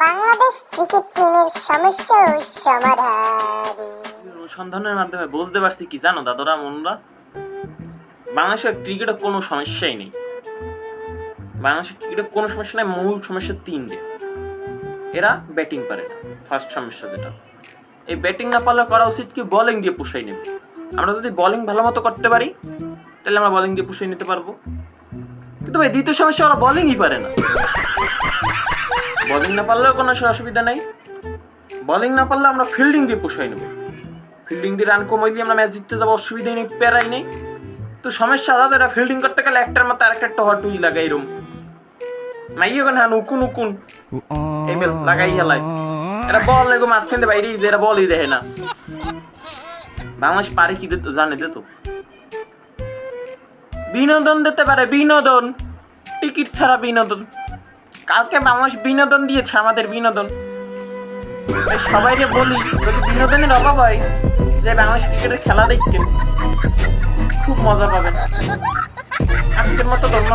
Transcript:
Bangladesh cricket টিমের সমস্যা ও সমাধান। অনুসন্ধানের মাধ্যমে বুঝতে পারছি কি জানো দাদরা মনরা, বাংলাদেশের ক্রিকেটে কোনো সমস্যাই নেই। বাংলাদেশের ক্রিকেটে কোনো সমস্যা নেই, মূল সমস্যা তিনটে। এরা ব্যাটিং পারে না, ফার্স্ট সমস্যা যেটা। এই ব্যাটিং না পারলে করা উচিত কি বোলিং দিয়ে পুষাই নেবে। আমরা যদি বোলিং ভালো মতো করতে পারি তাহলে আমরা বোলিং দিয়ে পুষাই নিতে পারবো। কিন্তু ভাই দ্বিতীয় সমস্যা, ওরা বোলিংই পারে না। বোলিং না পারলেও কোনো অসুবিধা নেই, বোলিং না পারলে আমরা ফিল্ডিং দিয়ে পুষাই নেব। ফিল্ডিং দিয়ে রান কমাই দিয়ে আমরা ম্যাচ জিততে যাবো, অসুবিধাই নেই, প্যারাই নেই। তো সমস্যা দাদা, এটা ফিল্ডিং করতে গেলে একটার মতো আরেকটা টহর টুই লাগে এরম মাইয়ে কোন হ্যাঁ উকুন উকুন এবেল লাগাই হেলায়। এটা বল এগো মাঝখান দিয়ে বাইরে, এরা বলই দেখে না। বাংলাদেশ পারে কি জানে তো, বিনোদন দিতে পারে, বিনোদন, টিকিট ছাড়া বিনোদন। কালকে বাংলাদেশ বিনোদন দিয়েছে, আমাদের বিনোদন। সবাইকে বলি যদি বিনোদনের অভাব হয় যে বাংলাদেশ ক্রিকেটের খেলা দেখছেন, খুব মজা পাবেন। আজকের মতো ধন্যবাদ।